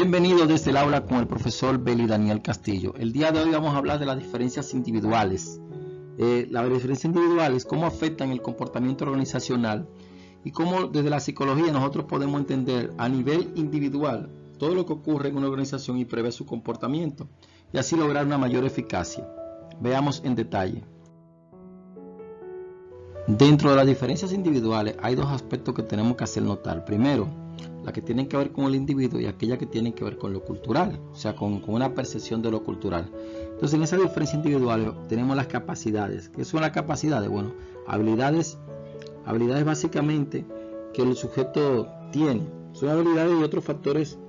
Bienvenido desde el aula con el profesor Beli Daniel Castillo. El día de hoy vamos a hablar de las diferencias individuales. Las diferencias individuales, cómo afectan el comportamiento organizacional y cómo desde la psicología nosotros podemos entender a nivel individual todo lo que ocurre en una organización y prever su comportamiento y así lograr una mayor eficacia. Veamos en detalle. Dentro de las diferencias individuales hay dos aspectos que tenemos que hacer notar. Primero, la que tienen que ver con el individuo y aquella que tienen que ver con lo cultural, o sea, con una percepción de lo cultural. Entonces, en esa diferencia individual tenemos las capacidades. ¿Qué son las capacidades? Bueno, habilidades básicamente que el sujeto tiene. Son habilidades y otros factores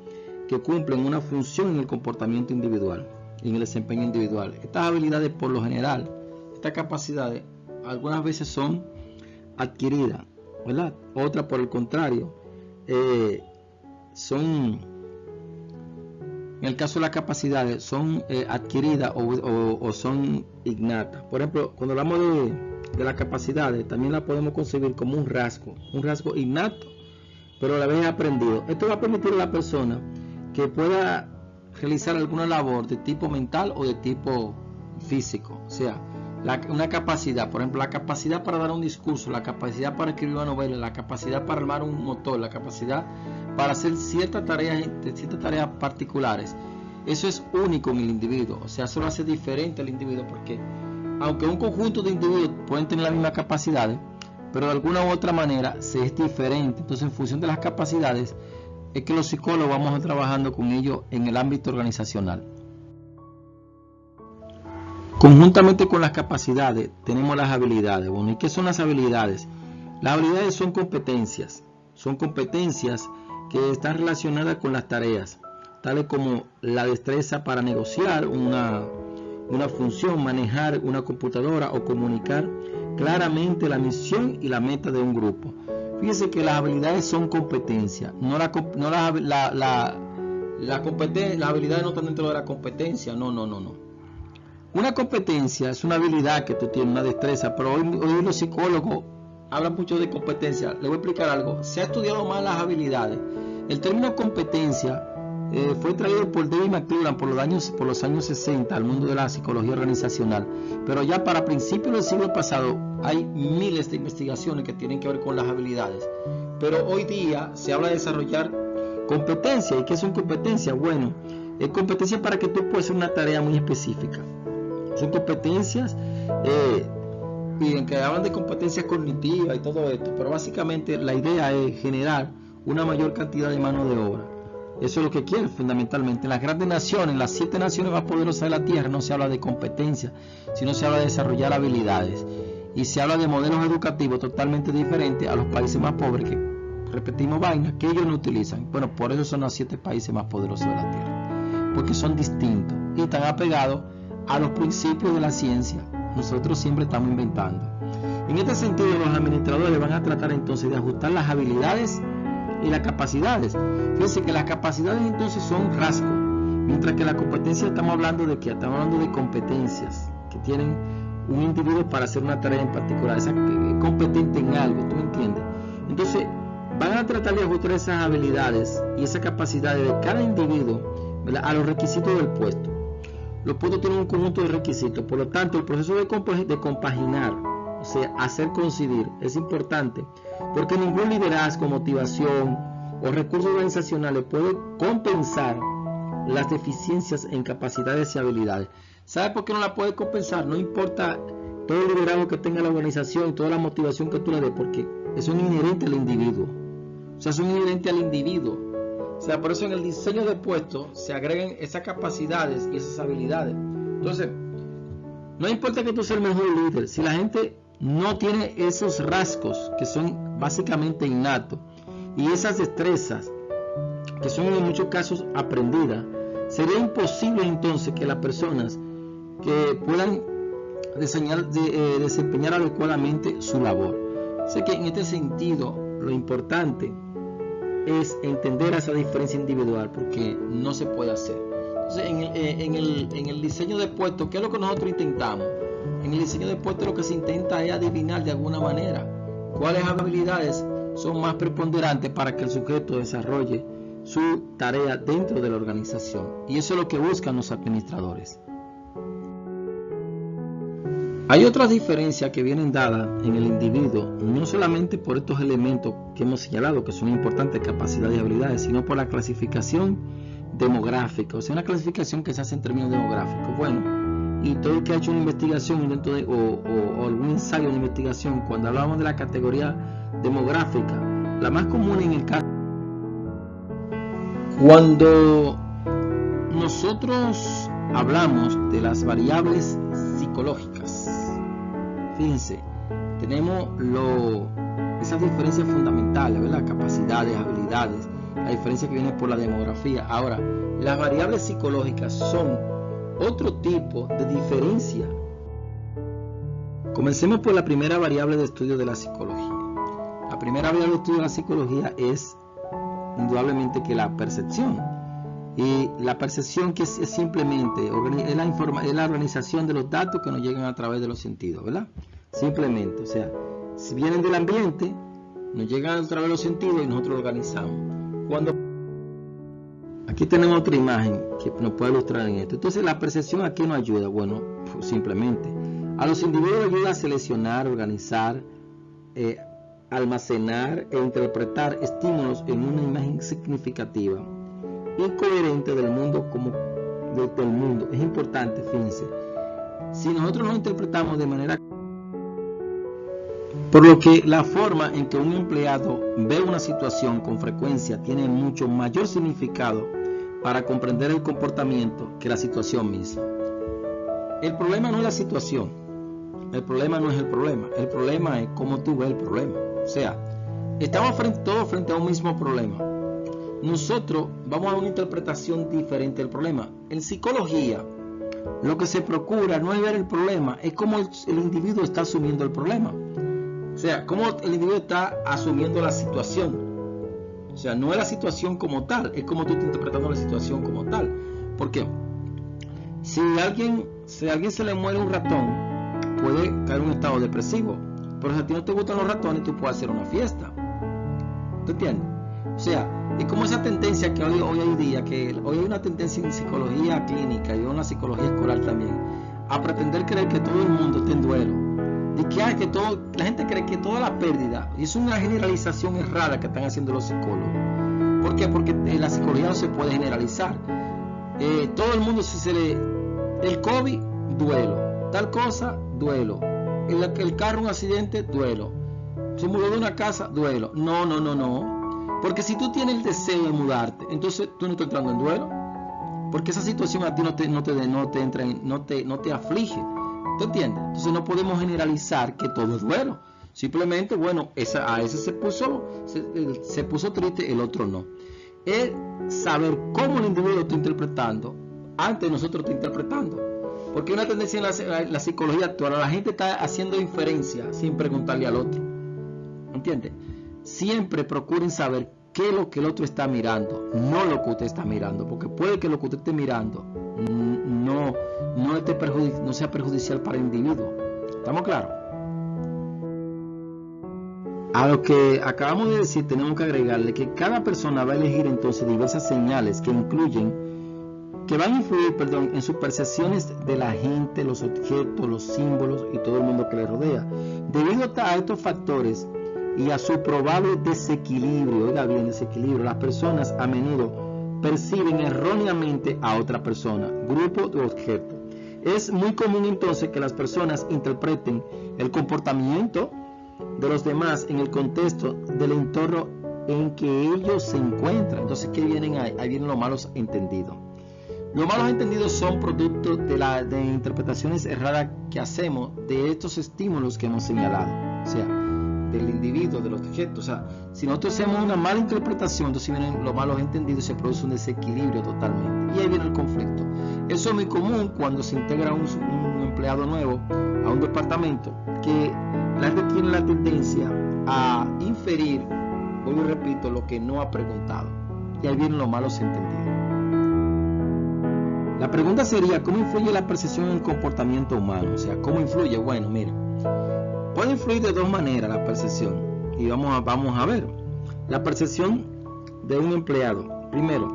que cumplen una función en el comportamiento individual, en el desempeño individual. Estas habilidades, por lo general, estas capacidades, algunas veces son adquiridas, ¿verdad? Otras, por el contrario, en el caso de las capacidades, son adquiridas o son innatas. Por ejemplo, cuando hablamos de las capacidades, también la podemos concebir como un rasgo innato, pero a la vez aprendido. Esto va a permitir a la persona que pueda realizar alguna labor de tipo mental o de tipo físico. O sea, una capacidad, por ejemplo, la capacidad para dar un discurso, la capacidad para escribir una novela, la capacidad para armar un motor, la capacidad para hacer ciertas tareas particulares. Eso es único en el individuo, o sea, eso lo hace diferente al individuo, porque aunque un conjunto de individuos pueden tener las mismas capacidades, pero de alguna u otra manera se es diferente. Entonces, en función de las capacidades, es que los psicólogos vamos a ir trabajando con ellos en el ámbito organizacional. Conjuntamente con las capacidades tenemos las habilidades. Bueno, ¿y qué son las habilidades? Las habilidades son competencias que están relacionadas con las tareas, tales como la destreza para negociar una función, manejar una computadora o comunicar claramente la misión y la meta de un grupo. Fíjense que las habilidades son competencias, las habilidades no están dentro de la competencia, no. Una competencia es una habilidad que tú tienes, una destreza, pero hoy los psicólogos hablan mucho de competencia. Les voy a explicar algo. Se ha estudiado más las habilidades. El término competencia fue traído por David McClelland por los años 60 al mundo de la psicología organizacional. Pero ya para principios del siglo pasado hay miles de investigaciones que tienen que ver con las habilidades. Pero hoy día se habla de desarrollar competencia. ¿Y qué son competencias? Bueno, es competencia para que tú puedas hacer una tarea muy específica. Son competencias y en que hablan de competencias cognitivas y todo esto, pero básicamente la idea es generar una mayor cantidad de mano de obra. Eso es lo que quieren fundamentalmente. En las grandes naciones, las 7 naciones más poderosas de la Tierra, no se habla de competencia, sino se habla de desarrollar habilidades. Y se habla de modelos educativos totalmente diferentes a los países más pobres, que repetimos vainas que ellos no utilizan. Bueno, por eso son los 7 países más poderosos de la Tierra, porque son distintos y están apegados a los principios de la ciencia. Nosotros siempre estamos inventando. En este sentido, los administradores van a tratar entonces de ajustar las habilidades y las capacidades. Fíjense que las capacidades entonces son rasgos, mientras que la competencia estamos hablando de competencias que tienen un individuo para hacer una tarea en particular, es competente en algo, ¿tú me entiendes? Entonces van a tratar de ajustar esas habilidades y esas capacidades de cada individuo, ¿verdad?, a los requisitos del puesto. Los puestos tienen un conjunto de requisitos, por lo tanto el proceso de compaginar, o sea, hacer coincidir, es importante, porque ningún liderazgo, motivación o recursos organizacionales puede compensar las deficiencias en capacidades y habilidades. ¿Sabe por qué no la puede compensar? No importa todo el liderazgo que tenga la organización y toda la motivación que tú le des, porque eso es inherente al individuo. O sea, son inherentes al individuo. O sea, por eso en el diseño de puestos se agregan esas capacidades y esas habilidades. Entonces, no importa que tú seas el mejor líder, si la gente no tiene esos rasgos que son básicamente innatos y esas destrezas que son en muchos casos aprendidas, sería imposible entonces que las personas que puedan desempeñar adecuadamente su labor. Sé que en este sentido lo importante es entender esa diferencia individual, porque no se puede hacer. Entonces, en el diseño de puestos, ¿qué es lo que nosotros intentamos? En el diseño de puestos lo que se intenta es adivinar de alguna manera cuáles habilidades son más preponderantes para que el sujeto desarrolle su tarea dentro de la organización. Y eso es lo que buscan los administradores. Hay otras diferencias que vienen dadas en el individuo, no solamente por estos elementos que hemos señalado, que son importantes, capacidades y habilidades, sino por la clasificación demográfica, o sea, una clasificación que se hace en términos demográficos. Bueno, y todo el que ha hecho una investigación o algún ensayo de investigación, cuando hablamos de la categoría demográfica, la más común en el caso, cuando nosotros hablamos de las variables psicológicas, fíjense, tenemos esas diferencias fundamentales, ¿verdad? Capacidades, habilidades, la diferencia que viene por la demografía. Ahora, las variables psicológicas son otro tipo de diferencia. Comencemos por la primera variable de estudio de la psicología. La primera variable de estudio de la psicología es indudablemente que la percepción. Y la percepción que es simplemente es la organización de los datos que nos llegan a través de los sentidos, ¿verdad? Simplemente, o sea, si vienen del ambiente, nos llegan a través de los sentidos y nosotros lo organizamos. Aquí tenemos otra imagen que nos puede ilustrar en esto. Entonces, la percepción ¿a qué nos ayuda? Bueno, pues simplemente a los individuos ayuda a seleccionar, organizar, almacenar e interpretar estímulos en una imagen significativa y coherente del mundo del mundo. Es importante, fíjense, si nosotros no interpretamos de manera, por lo que la forma en que un empleado ve una situación con frecuencia tiene mucho mayor significado para comprender el comportamiento que la situación misma. El problema no es la situación, el problema no es el problema es cómo tú ves el problema. O sea, estamos todos frente a un mismo problema. Nosotros vamos a una interpretación diferente del problema. En psicología, lo que se procura no es ver el problema, es cómo el individuo está asumiendo el problema. O sea, cómo el individuo está asumiendo la situación. O sea, no es la situación como tal, es como tú estás interpretando la situación como tal. ¿Por qué? Si a alguien se le muere un ratón, puede caer en un estado depresivo. Pero si a ti no te gustan los ratones, tú puedes hacer una fiesta. ¿Te entiendes? O sea, es como esa tendencia que hoy hay día, que hoy hay una tendencia en psicología clínica y en la psicología escolar también, a pretender creer que todo el mundo está en duelo. Y que la gente cree que toda la pérdida, y es una generalización errada que están haciendo los psicólogos. ¿Por qué? Porque en la psicología no se puede generalizar. Todo el mundo, el COVID, duelo, tal cosa, duelo, el carro, un accidente, duelo, se mudó de una casa, duelo. No. Porque si tú tienes el deseo de mudarte, entonces tú no estás entrando en duelo, porque esa situación a ti no te aflige. ¿Te entiendes? Entonces no podemos generalizar que todo es duelo. Simplemente, bueno, a ese se puso triste, el otro no. Es saber cómo el individuo lo está interpretando antes de nosotros está interpretando. Porque hay una tendencia en la psicología actual, la gente está haciendo inferencia sin preguntarle al otro. ¿Entiendes? Siempre procuren saber qué es lo que el otro está mirando, no lo que usted está mirando, porque puede que lo que usted esté mirando no sea perjudicial para el individuo. ¿Estamos claros? A lo que acabamos de decir, tenemos que agregarle que cada persona va a elegir entonces diversas señales que van a influir en sus percepciones de la gente, los objetos, los símbolos y todo el mundo que le rodea. Debido a estos factores y a su probable desequilibrio, oiga bien, desequilibrio, las personas a menudo perciben erróneamente a otra persona, grupo o objeto. Es muy común entonces que las personas interpreten el comportamiento de los demás en el contexto del entorno en que ellos se encuentran. Entonces, ¿qué vienen ahí? Ahí vienen los malos entendidos. Los malos entendidos son producto de interpretaciones erradas que hacemos de estos estímulos que hemos señalado. O sea, del individuo, de los objetos. O sea, si nosotros hacemos una mala interpretación, entonces vienen los malos entendidos y se produce un desequilibrio totalmente. Y ahí viene el conflicto. Eso es muy común cuando se integra un empleado nuevo a un departamento, que la gente tiene la tendencia a inferir, hoy repito, lo que no ha preguntado. Y ahí vienen los malos entendidos. La pregunta sería, ¿cómo influye la percepción en el comportamiento humano? O sea, ¿cómo influye? Bueno, mira, puede influir de dos maneras la percepción. Y vamos a ver. La percepción de un empleado Primero,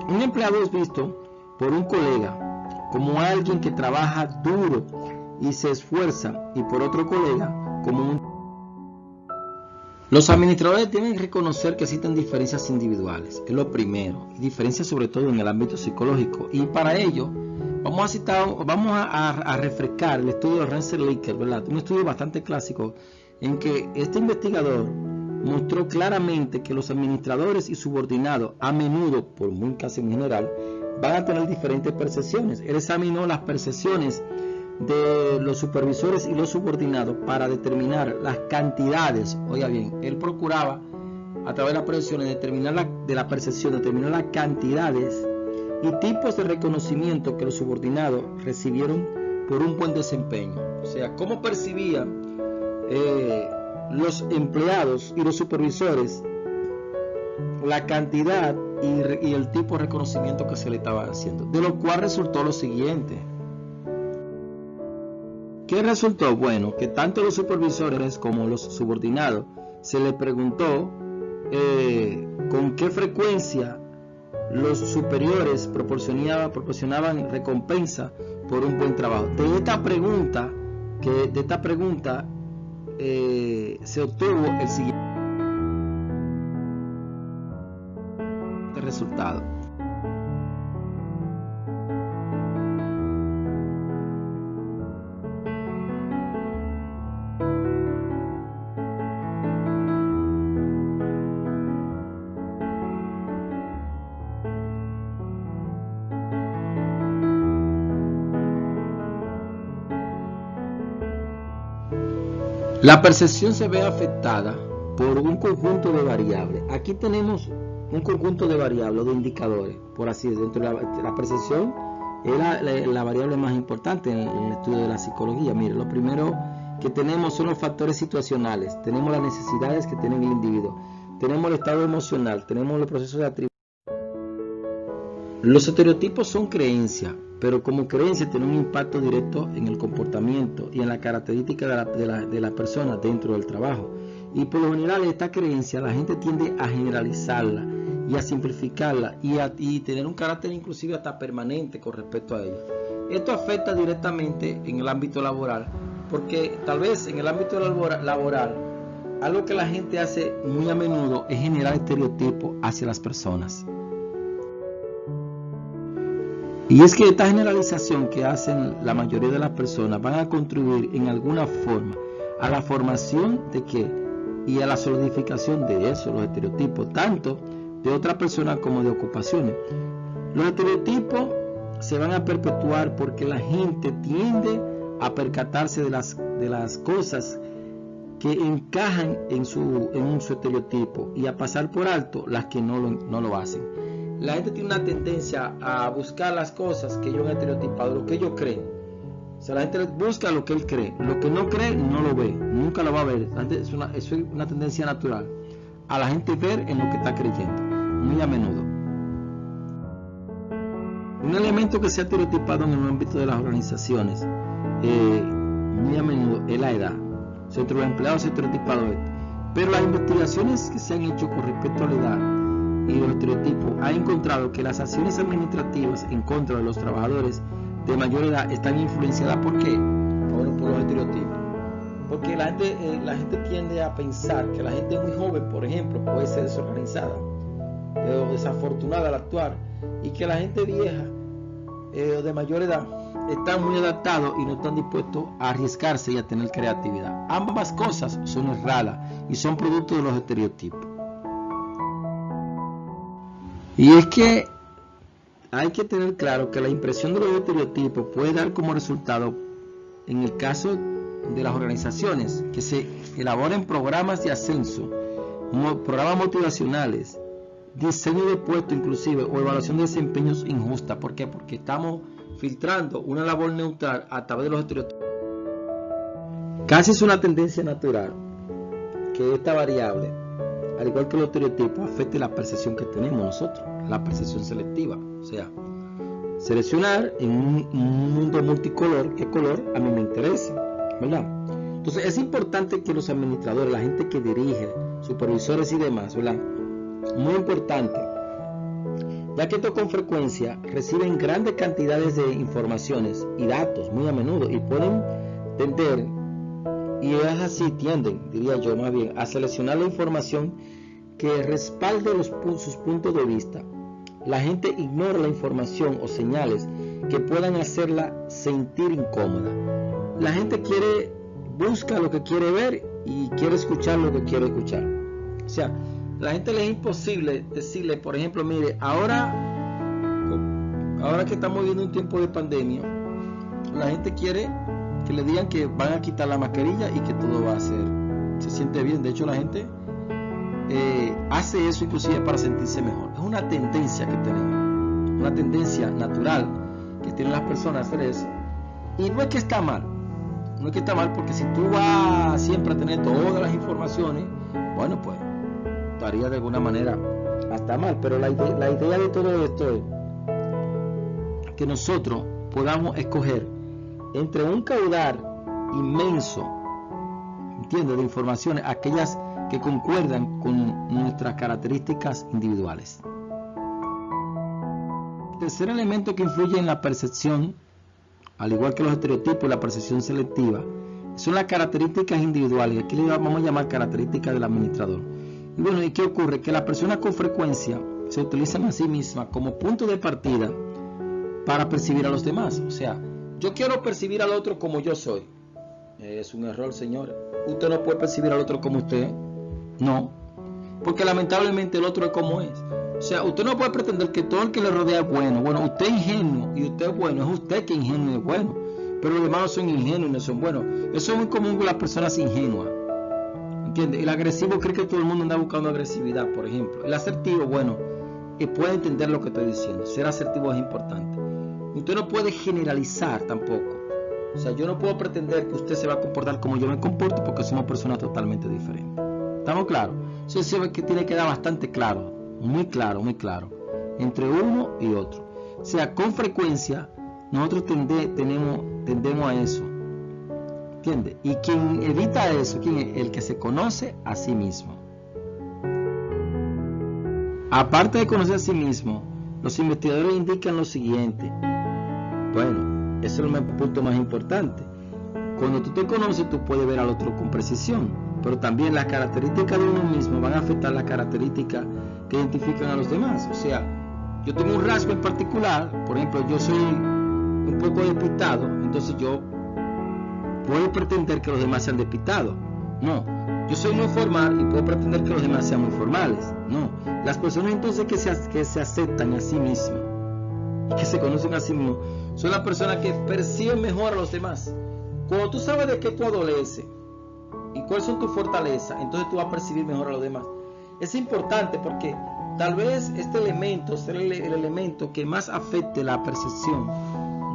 un empleado es visto por un colega como alguien que trabaja duro y se esfuerza, y por otro colega como un... Los administradores deben reconocer que existen diferencias individuales, es lo primero, y diferencias sobre todo en el ámbito psicológico, y para ello vamos a refrescar el estudio de Rensselaer, ¿verdad? Un estudio bastante clásico en que este investigador mostró claramente que los administradores y subordinados a menudo, por muy casi en general, van a tener diferentes percepciones. Él examinó las percepciones de los supervisores y los subordinados para determinar las cantidades. Oiga bien, él procuraba a través de las percepciones determinar las cantidades y tipos de reconocimiento que los subordinados recibieron por un buen desempeño. O sea, cómo percibían los empleados y los supervisores la cantidad y el tipo de reconocimiento que se le estaba haciendo, de lo cual resultó lo siguiente. ¿Qué resultó? Bueno, que tanto los supervisores como los subordinados se les preguntó con qué frecuencia los superiores proporcionaban recompensa por un buen trabajo. De esta pregunta se obtuvo el siguiente resultado. La percepción se ve afectada por un conjunto de variables. Aquí tenemos un conjunto de variables, de indicadores, por así decirlo. La percepción es la variable más importante en el estudio de la psicología. Mire, lo primero que tenemos son los factores situacionales, tenemos las necesidades que tiene el individuo, tenemos el estado emocional, tenemos los procesos de atribución. Los estereotipos son creencias, pero como creencia tienen un impacto directo en el comportamiento y en la característica de la persona dentro del trabajo. Y por lo general esta creencia la gente tiende a generalizarla y a simplificarla y tener un carácter inclusive hasta permanente con respecto a ella. Esto afecta directamente en el ámbito laboral, porque tal vez en el ámbito laboral algo que la gente hace muy a menudo es generar estereotipos hacia las personas. Y es que esta generalización que hacen la mayoría de las personas van a contribuir en alguna forma a la formación de qué y a la solidificación de eso, los estereotipos, tanto de otras personas como de ocupaciones. Los estereotipos se van a perpetuar porque la gente tiende a percatarse de las cosas que encajan en su estereotipo y a pasar por alto las que no lo hacen. La gente tiene una tendencia a buscar las cosas que ellos han estereotipado, lo que ellos creen. O sea, la gente busca lo que él cree. Lo que no cree, no lo ve. Nunca lo va a ver. Eso es una tendencia natural. A la gente ver en lo que está creyendo. Muy a menudo. Un elemento que se ha estereotipado en el ámbito de las organizaciones, muy a menudo, es la edad. O sea, entre los empleados se ha estereotipado esto. Pero las investigaciones que se han hecho con respecto a la edad y los estereotipos ha encontrado que las acciones administrativas en contra de los trabajadores de mayor edad están influenciadas ¿por qué? Bueno, por los estereotipos. Porque la gente tiende a pensar que la gente muy joven, por ejemplo, puede ser desorganizada o desafortunada al actuar, y que la gente vieja o de mayor edad están muy adaptados y no están dispuestos a arriesgarse y a tener creatividad. Ambas cosas son erradas y son producto de los estereotipos. Y es que hay que tener claro que la impresión de los estereotipos puede dar como resultado, en el caso de las organizaciones, que se elaboren programas de ascenso, programas motivacionales, diseño de puestos inclusive, o evaluación de desempeños injusta. ¿Por qué? Porque estamos filtrando una labor neutral a través de los estereotipos. Casi es una tendencia natural que esta variable, al igual que los estereotipos, afecte la percepción que tenemos nosotros, la percepción selectiva. O sea, seleccionar en un mundo multicolor, qué color a mí me interesa, ¿verdad? Entonces es importante que los administradores, la gente que dirige, supervisores y demás, ¿verdad? Muy importante ya que estos con frecuencia reciben grandes cantidades de informaciones y datos muy a menudo y pueden tender, y es así, tienden, diría yo más bien, a seleccionar la información que respalde sus puntos de vista. La gente ignora la información o señales que puedan hacerla sentir incómoda. La gente busca lo que quiere ver y quiere escuchar lo que quiere escuchar. O sea, la gente le es imposible decirle, por ejemplo, mire, ahora que estamos viviendo un tiempo de pandemia, la gente quiere que le digan que van a quitar la mascarilla y que todo va a se siente bien. De hecho, la gente hace eso inclusive para sentirse mejor. Es una tendencia que tenemos, una tendencia natural que tienen las personas a hacer eso. Y no es que está mal, porque si tú vas siempre a tener todas las informaciones, bueno, pues estaría de alguna manera hasta mal. Pero la idea de todo esto es que nosotros podamos escoger entre un caudal inmenso, ¿entiendes?, de informaciones, aquellas que concuerdan con nuestras características individuales. El tercer elemento que influye en la percepción, al igual que los estereotipos y la percepción selectiva, son las características individuales. Aquí le vamos a llamar características del administrador. Y bueno, ¿y qué ocurre? Que las personas con frecuencia se utilizan a sí mismas como punto de partida para percibir a los demás. O sea, yo quiero percibir al otro como yo soy. Es un error, señores. Usted no puede percibir al otro como usted. No, porque lamentablemente el otro es como es. O sea, usted no puede pretender que todo el que le rodea es bueno. Bueno, usted es ingenuo y usted es bueno. Es usted que es ingenuo y es bueno. Pero los demás no son ingenuos y no son buenos. Eso es muy común con las personas ingenuas. ¿Entiende? El agresivo cree que todo el mundo anda buscando agresividad, por ejemplo. El asertivo, bueno, puede entender lo que estoy diciendo. Ser asertivo es importante. Usted no puede generalizar tampoco. O sea, yo no puedo pretender que usted se va a comportar como yo me comporto porque somos personas totalmente diferentes. ¿Estamos claros? Eso es que tiene que quedar bastante claro, muy claro, entre uno y otro. O sea, con frecuencia nosotros tendemos a eso. ¿Entiendes? Y quien evita eso, ¿quién es? El que se conoce a sí mismo. Aparte de conocer a sí mismo, los investigadores indican lo siguiente. Bueno, ese es el punto más importante. Cuando tú te conoces, tú puedes ver al otro con precisión, pero también las características de uno mismo van a afectar las características que identifican a los demás. O sea, yo tengo un rasgo en particular, por ejemplo, yo soy un poco despistado, entonces yo puedo pretender que los demás sean despistados. No, yo soy muy formal y puedo pretender que los demás sean muy formales. No, las personas entonces que se aceptan a sí mismas y que se conocen a sí mismos son las personas que perciben mejor a los demás. Cuando tú sabes de qué tú adoleces y cuáles son tus fortalezas, entonces tú vas a percibir mejor a los demás. Es importante porque tal vez este elemento será el elemento que más afecte la percepción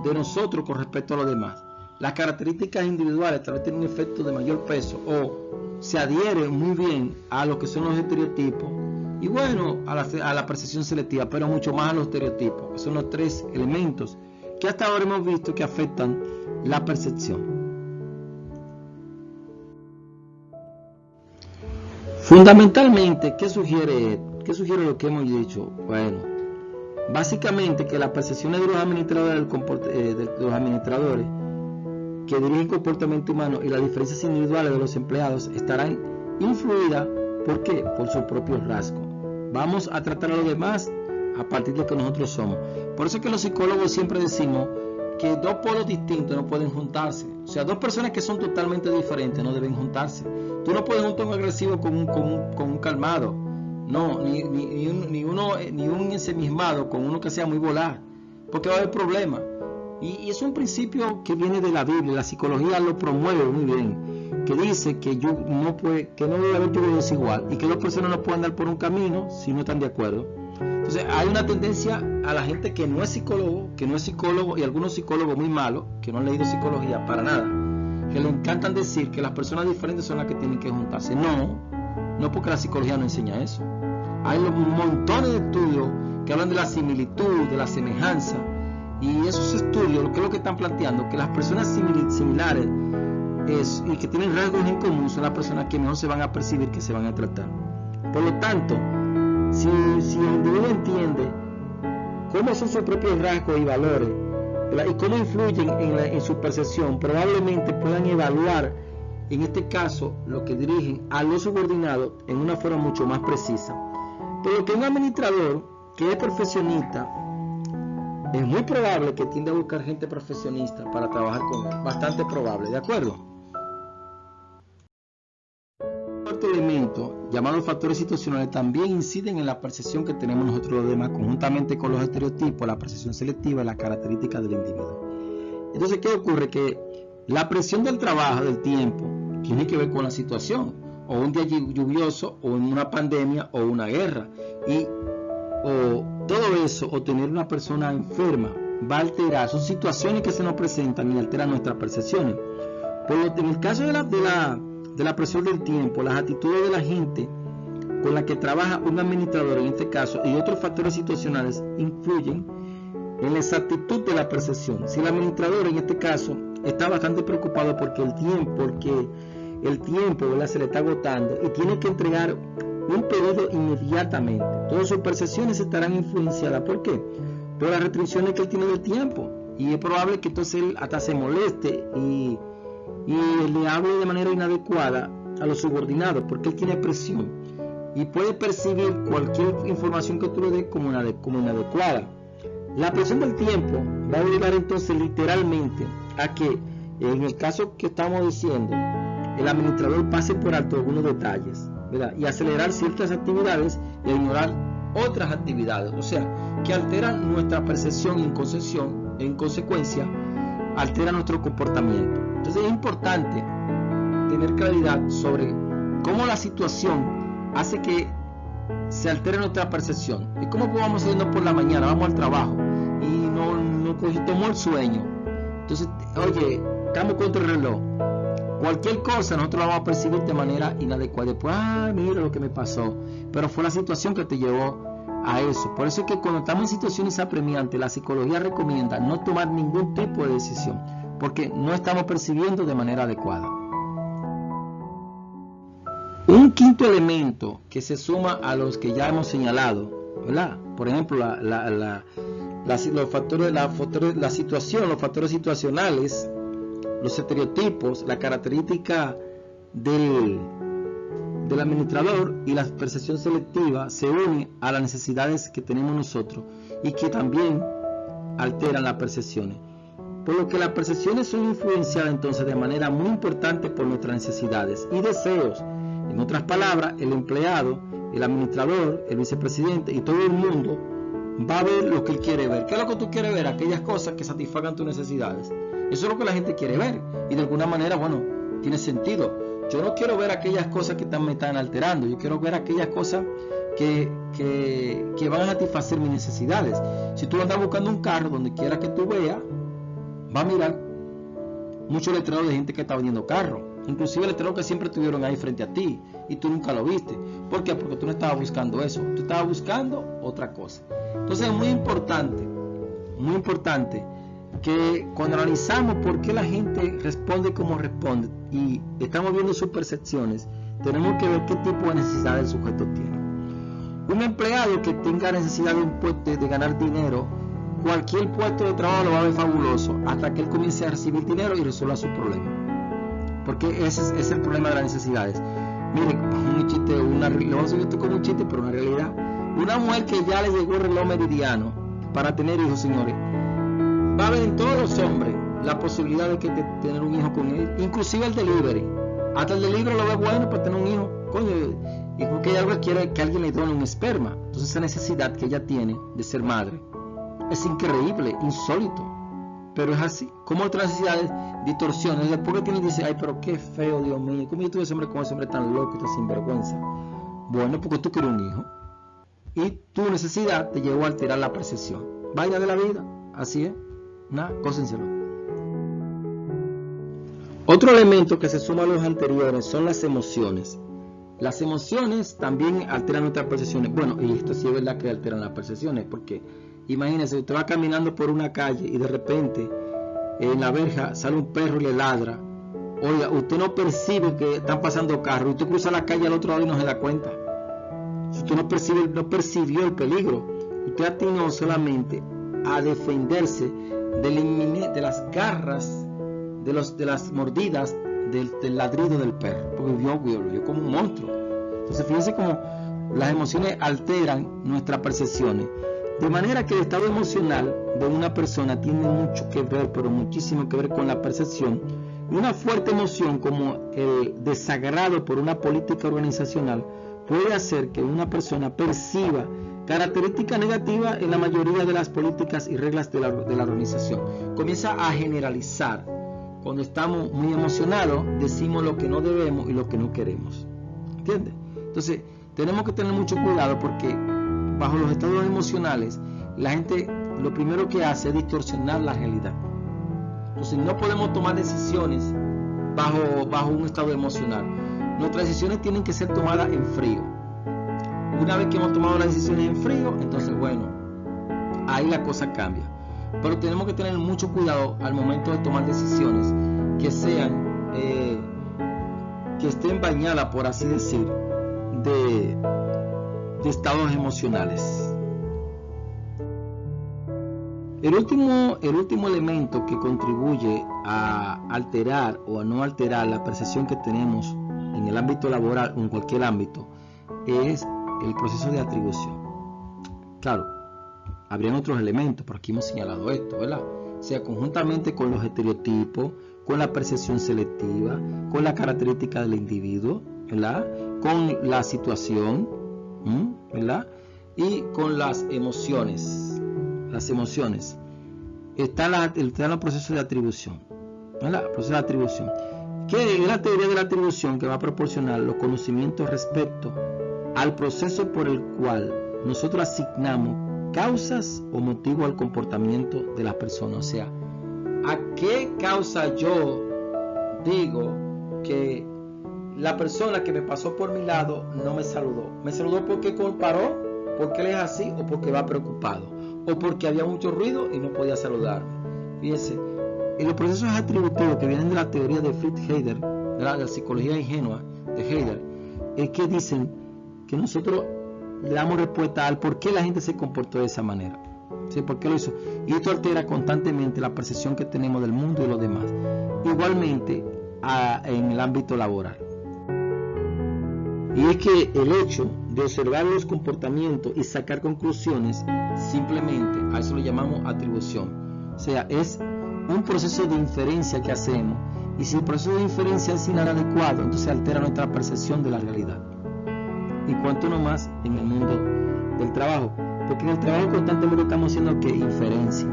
de nosotros con respecto a los demás. Las características individuales tal vez tienen un efecto de mayor peso o se adhieren muy bien a lo que son los estereotipos y bueno, a la percepción selectiva, pero mucho más a los estereotipos, que son los tres elementos que hasta ahora hemos visto que afectan la percepción. Fundamentalmente, ¿qué sugiere lo que hemos dicho? Bueno, básicamente que las percepciones de los administradores que dirigen comportamiento humano y las diferencias individuales de los empleados estarán influidas, ¿por qué? Por sus propios rasgos. Vamos a tratar a los demás a partir de lo que nosotros somos. Por eso es que los psicólogos siempre decimos que dos polos distintos no pueden juntarse. O sea, dos personas que son totalmente diferentes no deben juntarse. Tú no puedes juntar un agresivo con un calmado. No, ni un ensimismado con uno que sea muy voraz, porque va a haber problemas. Y es un principio que viene de la Biblia. La psicología lo promueve muy bien, que dice que no debe haber lluvia desigual y que dos personas no pueden andar por un camino si no están de acuerdo. Entonces hay una tendencia a la gente que no es psicólogo y algunos psicólogos muy malos que no han leído psicología para nada, que le encantan decir que las personas diferentes son las que tienen que juntarse. No, porque la psicología no enseña eso. Hay montones de estudios que hablan de la similitud, de la semejanza, y esos estudios, ¿qué es lo que están planteando? Que las personas similares y que tienen rasgos en común son las personas que mejor se van a percibir, que se van a tratar. Por lo tanto, si el individuo entiende cómo son sus propios rasgos y valores, ¿verdad? Y cómo influyen en su percepción, probablemente puedan evaluar, en este caso, lo que dirigen a los subordinados en una forma mucho más precisa. Pero que un administrador que es profesionista, es muy probable que tienda a buscar gente profesionista para trabajar con él, bastante probable, ¿de acuerdo? Otro elemento llamado factores situacionales también inciden en la percepción que tenemos nosotros los demás, conjuntamente con los estereotipos, la percepción selectiva y las características del individuo. Entonces, ¿qué ocurre? Que la presión del trabajo, del tiempo, tiene que ver con la situación, o un día lluvioso, o una pandemia, o una guerra, o todo eso, o tener una persona enferma, va a alterar, son situaciones que se nos presentan y alteran nuestras percepciones. En el caso de la presión del tiempo, las actitudes de la gente con la que trabaja un administrador en este caso y otros factores situacionales influyen en la exactitud de la percepción. Si el administrador en este caso está bastante preocupado porque el tiempo, ¿verdad?, se le está agotando y tiene que entregar un pedido inmediatamente, todas sus percepciones estarán influenciadas. ¿Por qué? Por las restricciones que él tiene del tiempo, y es probable que entonces él hasta se moleste y le hable de manera inadecuada a los subordinados, porque él tiene presión y puede percibir cualquier información que tú le des como inadecuada. La presión del tiempo va a obligar entonces literalmente a que, en el caso que estamos diciendo, el administrador pase por alto algunos detalles, ¿verdad?, y acelerar ciertas actividades y ignorar otras actividades, o sea, que alteran nuestra percepción y en consecuencia altera nuestro comportamiento. Entonces es importante tener claridad sobre cómo la situación hace que se altere nuestra percepción. Es como vamos yendo por la mañana, vamos al trabajo y nos tomó el sueño. Entonces, oye, estamos contra el reloj. Cualquier cosa nosotros la vamos a percibir de manera inadecuada. Después, mira lo que me pasó. Pero fue la situación que te llevó a eso. Por eso es que cuando estamos en situaciones apremiantes, la psicología recomienda no tomar ningún tipo de decisión, porque no estamos percibiendo de manera adecuada. Un quinto elemento que se suma a los que ya hemos señalado, ¿verdad? Por ejemplo, los factores situacionales, los estereotipos, la característica del administrador y la percepción selectiva se unen a las necesidades que tenemos nosotros y que también alteran las percepciones. Por lo que las percepciones son influenciadas entonces de manera muy importante por nuestras necesidades y deseos. En otras palabras, el empleado, el administrador, el vicepresidente y todo el mundo va a ver lo que él quiere ver. ¿Qué es lo que tú quieres ver? Aquellas cosas que satisfagan tus necesidades. Eso es lo que la gente quiere ver y de alguna manera, bueno, tiene sentido. Yo no quiero ver aquellas cosas que me están alterando, yo quiero ver aquellas cosas que van a satisfacer mis necesidades. Si tú andas buscando un carro, donde quiera que tú veas, va a mirar muchos letreros de gente que está vendiendo carro, inclusive el letrero que siempre tuvieron ahí frente a ti y tú nunca lo viste. ¿Por qué? Porque tú no estabas buscando eso, tú estabas buscando otra cosa. Entonces es muy importante que cuando analizamos por qué la gente responde como responde y estamos viendo sus percepciones, tenemos que ver qué tipo de necesidad el sujeto tiene. Un empleado que tenga necesidad de ganar dinero, cualquier puesto de trabajo lo va a ver fabuloso hasta que él comience a recibir dinero y resuelva su problema, porque ese es el problema de las necesidades. Miren, un chiste, lo vamos a subir esto como un chiste, pero una realidad. Una mujer que ya le llegó el reloj meridiano para tener hijos, señores, va a ver en todos los hombres la posibilidad de tener un hijo con él, inclusive el delivery. Hasta el delivery lo ve bueno para tener un hijo, coño, y porque ella quiere que alguien le done un esperma. Entonces esa necesidad que ella tiene de ser madre es increíble, insólito, pero es así. Como otras necesidades distorsiones, después que tiene dice, ay, pero qué feo, Dios mío, ¿cómo yo tuve ese hombre con ese hombre tan loco y tan sinvergüenza? Bueno, porque tú quieres un hijo y tu necesidad te llevó a alterar la percepción. Vaya de la vida, así es. Cósenselo. Otro elemento que se suma a los anteriores son las emociones. Las emociones también alteran nuestras percepciones. Bueno, y esto sí es verdad que alteran las percepciones, porque imagínense, usted va caminando por una calle y de repente en la verja sale un perro y le ladra. Oiga, usted no percibe que están pasando carros, usted cruza la calle al otro lado y no se da cuenta. Si usted no percibió el peligro, usted atinó solamente a defenderse de las garras, de las mordidas del ladrido del perro, porque vio como un monstruo. Entonces fíjense cómo las emociones alteran nuestras percepciones, de manera que el estado emocional de una persona tiene mucho que ver, pero muchísimo que ver con la percepción. Y una fuerte emoción como el desagrado por una política organizacional puede hacer que una persona perciba características negativas en la mayoría de las políticas y reglas de la organización. Comienza a generalizar. Cuando estamos muy emocionados, decimos lo que no debemos y lo que no queremos. ¿Entiendes? Entonces, tenemos que tener mucho cuidado porque bajo los estados emocionales, la gente lo primero que hace es distorsionar la realidad. Entonces, no podemos tomar decisiones bajo un estado emocional. Nuestras decisiones tienen que ser tomadas en frío. Una vez que hemos tomado las decisiones en frío, entonces bueno, ahí la cosa cambia. Pero tenemos que tener mucho cuidado al momento de tomar decisiones que estén bañadas, por así decir, de estados emocionales. El último elemento que contribuye a alterar o a no alterar la percepción que tenemos en el ámbito laboral o en cualquier ámbito es el proceso de atribución. Claro, habrían otros elementos, pero aquí hemos señalado esto, ¿verdad? O sea, conjuntamente con los estereotipos, con la percepción selectiva, con la característica del individuo, ¿verdad? Con la situación, ¿verdad? Y con las emociones. Las emociones. Está el proceso de atribución, ¿verdad? El proceso de atribución. Que es la teoría de la atribución que va a proporcionar los conocimientos respecto al proceso por el cual nosotros asignamos causas o motivos al comportamiento de las personas. O sea, ¿a qué causa yo digo que la persona que me pasó por mi lado no me saludó? ¿Me saludó porque comparó? ¿Porque él es así? ¿O porque va preocupado? ¿O porque había mucho ruido y no podía saludarme? Fíjense, en los procesos atributivos que vienen de la teoría de Fritz Heider, de la psicología ingenua de Heider, es que dicen que nosotros le damos respuesta al por qué la gente se comportó de esa manera. ¿Sí? ¿Por qué lo hizo? Y esto altera constantemente la percepción que tenemos del mundo y los demás. Igualmente en el ámbito laboral. Y es que el hecho de observar los comportamientos y sacar conclusiones, simplemente a eso lo llamamos atribución. O sea, es un proceso de inferencia que hacemos. Y si el proceso de inferencia es inadecuado, entonces altera nuestra percepción de la realidad. Y cuanto no más en el mundo del trabajo, porque en el trabajo constantemente estamos haciendo ¿qué? Inferencia.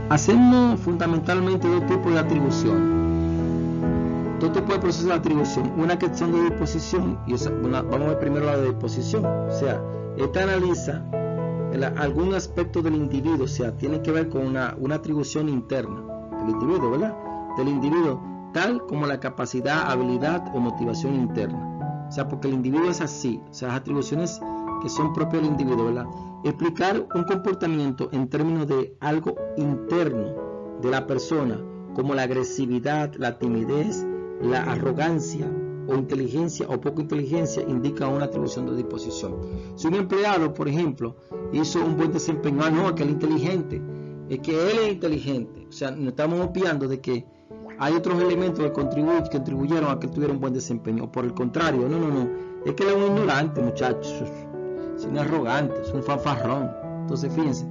Hacemos fundamentalmente dos tipos de atribución, dos tipos de procesos de atribución, una que son de disposición y vamos a ver primero la de disposición. O sea, esta analiza algún aspecto del individuo, o sea, tiene que ver con una atribución interna del individuo, ¿verdad? Del individuo, tal como la capacidad, habilidad o motivación interna. O sea, porque el individuo es así, o sea, las atribuciones que son propias del individuo, ¿verdad? Explicar un comportamiento en términos de algo interno de la persona, como la agresividad, la timidez, la arrogancia o inteligencia o poca inteligencia, indica una atribución de disposición. Si un empleado, por ejemplo, hizo un buen desempeño, no, que él es inteligente, es que él es inteligente. O sea, nos estamos obviando de que hay otros elementos que contribuyeron a que tuviera un buen desempeño. O por el contrario, no. Es que él es un ignorante, muchachos. Es un arrogante, es un fanfarrón. Entonces, fíjense,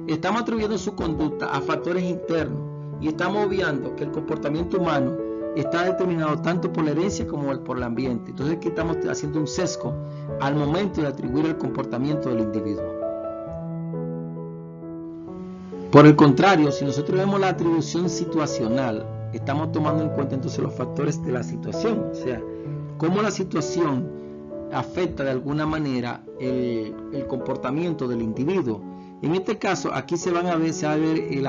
estamos atribuyendo su conducta a factores internos y estamos obviando que el comportamiento humano está determinado tanto por la herencia como por el ambiente. Entonces, aquí estamos haciendo un sesgo al momento de atribuir el comportamiento del individuo. Por el contrario, si nosotros vemos la atribución situacional, estamos tomando en cuenta entonces los factores de la situación, o sea, cómo la situación afecta de alguna manera el comportamiento del individuo. En este caso, aquí se va a ver el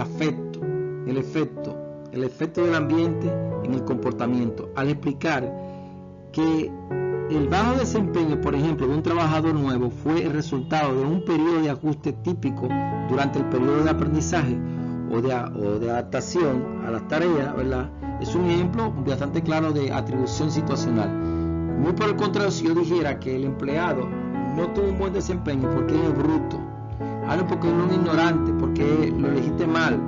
efecto del ambiente en el comportamiento, al explicar que el bajo desempeño, por ejemplo, de un trabajador nuevo fue el resultado de un periodo de ajuste típico durante el periodo de aprendizaje o de adaptación a las tareas, ¿verdad? Es un ejemplo bastante claro de atribución situacional. Muy por el contrario, si yo dijera que el empleado no tuvo un buen desempeño porque es bruto, algo porque es un ignorante, porque lo elegiste mal.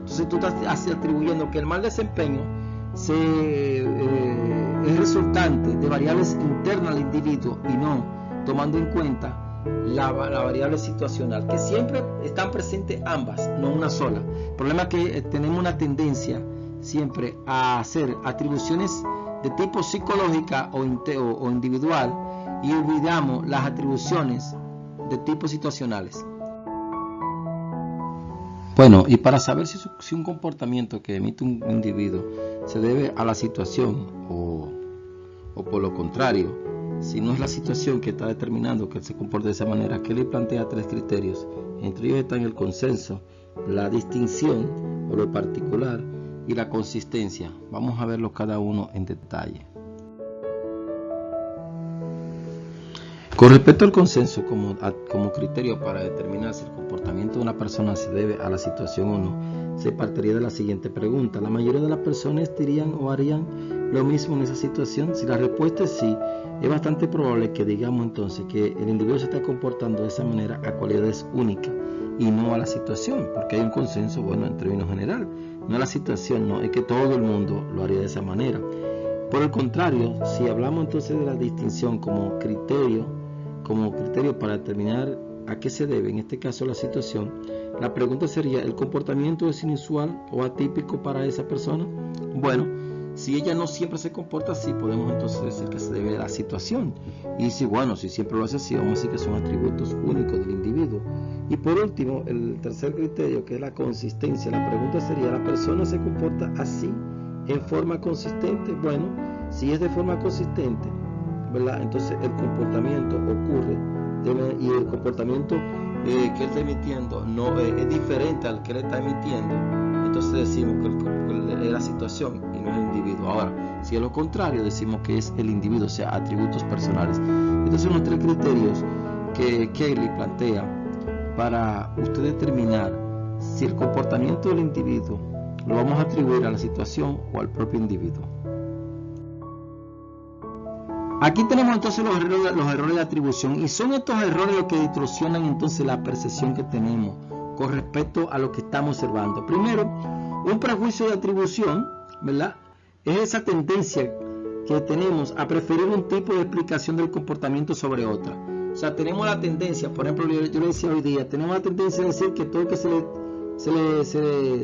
Entonces tú estás atribuyendo que el mal desempeño es resultante de variables internas al individuo y no tomando en cuenta la variable situacional, que siempre están presentes ambas, no una sola. El problema es que tenemos una tendencia siempre a hacer atribuciones de tipo psicológica o individual y olvidamos las atribuciones de tipo situacionales. Bueno, y para saber si un comportamiento que emite un individuo se debe a la situación o por lo contrario, si no es la situación que está determinando que él se comporte de esa manera, Kelly plantea 3 criterios. Entre ellos están el consenso, la distinción o lo particular y la consistencia. Vamos a verlos cada uno en detalle. Con respecto al consenso como criterio para determinar si el comportamiento de una persona se debe a la situación o no, se partiría de la siguiente pregunta: ¿la mayoría de las personas dirían o harían lo mismo en esa situación? Si la respuesta es sí, es bastante probable que digamos entonces que el individuo se está comportando de esa manera a cualidades únicas y no a la situación, porque hay un consenso, bueno, en términos general, no a la situación, no es que todo el mundo lo haría de esa manera. Por el contrario, si hablamos entonces de la distinción como criterio para determinar a qué se debe, en este caso la situación, la pregunta sería: ¿el comportamiento es inusual o atípico para esa persona? Bueno, si ella no siempre se comporta así, podemos entonces decir que se debe a la situación. Y si siempre lo hace así, vamos a decir que son atributos únicos del individuo. Y por último, el tercer criterio, que es la consistencia. La pregunta sería: ¿la persona se comporta así en forma consistente? Bueno, si es de forma consistente, ¿verdad?, entonces el comportamiento ocurre y el comportamiento que él está emitiendo no es diferente al que él está emitiendo. Entonces decimos que es la situación y no es el individuo. Ahora, si es lo contrario, decimos que es el individuo, o sea, atributos personales. Estos son los 3 criterios que Kelly plantea para usted determinar si el comportamiento del individuo lo vamos a atribuir a la situación o al propio individuo. Aquí tenemos entonces los errores de atribución, y son estos errores los que distorsionan entonces la percepción que tenemos con respecto a lo que estamos observando. Primero, un prejuicio de atribución, ¿verdad?, es esa tendencia que tenemos a preferir un tipo de explicación del comportamiento sobre otra. O sea, tenemos la tendencia, por ejemplo, yo le decía hoy día, tenemos la tendencia de decir que todo el que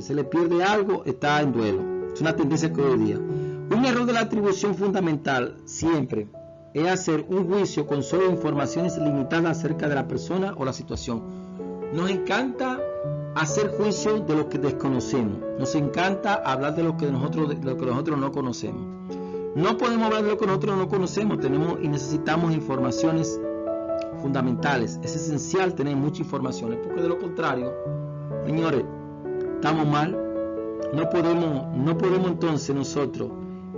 se le pierde algo está en duelo. Es una tendencia que hoy día. Un error de la atribución fundamental siempre es hacer un juicio con solo informaciones limitadas acerca de la persona o la situación. Nos encanta hacer juicio de lo que desconocemos. Nos encanta hablar de lo que nosotros no conocemos. No podemos hablar de lo que nosotros no conocemos. Tenemos y necesitamos informaciones fundamentales. Es esencial tener muchas informaciones, porque de lo contrario, señores, estamos mal. No podemos entonces nosotros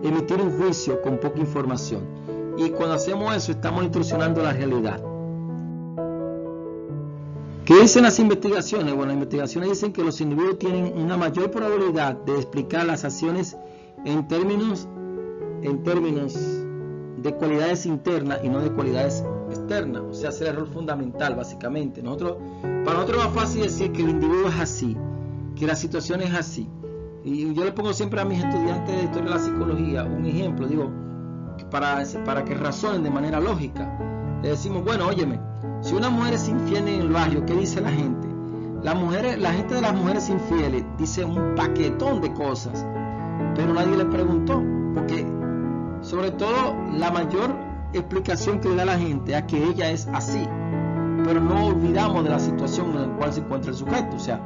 emitir un juicio con poca información. Y cuando hacemos eso, estamos distorsionando la realidad. ¿Qué dicen las investigaciones? Bueno, las investigaciones dicen que los individuos tienen una mayor probabilidad de explicar las acciones en términos de cualidades internas y no de cualidades externas. O sea, es el error fundamental, básicamente. Para nosotros es más fácil decir que el individuo es así, que la situación es así. Y yo le pongo siempre a mis estudiantes de historia de la psicología un ejemplo, digo, para que razonen de manera lógica. Le decimos, bueno, óyeme, si una mujer es infiel en el barrio, ¿qué dice la gente? La gente de las mujeres infieles dice un paquetón de cosas, pero nadie le preguntó, porque sobre todo la mayor explicación que le da la gente es que ella es así, pero no olvidamos de la situación en la cual se encuentra el sujeto. O sea,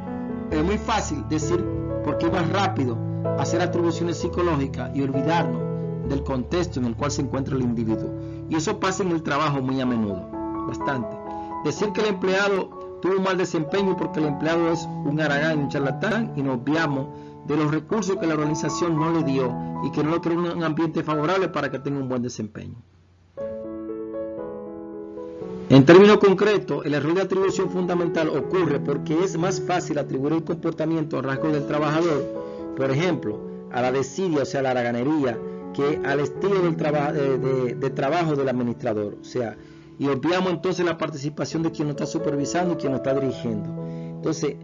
es muy fácil decir, porque es más rápido hacer atribuciones psicológicas y olvidarnos del contexto en el cual se encuentra el individuo. Y eso pasa en el trabajo muy a menudo, bastante. Decir que el empleado tuvo un mal desempeño porque el empleado es un haragán, un charlatán, y nos olvidamos de los recursos que la organización no le dio y que no le creó un ambiente favorable para que tenga un buen desempeño. En términos concretos, el error de atribución fundamental ocurre porque es más fácil atribuir el comportamiento a rasgos del trabajador, por ejemplo, a la desidia, o sea, a la haraganería, que al estilo del trabajo del administrador. O sea, y obviamos entonces la participación de quien nos está supervisando y quien nos está dirigiendo. Entonces,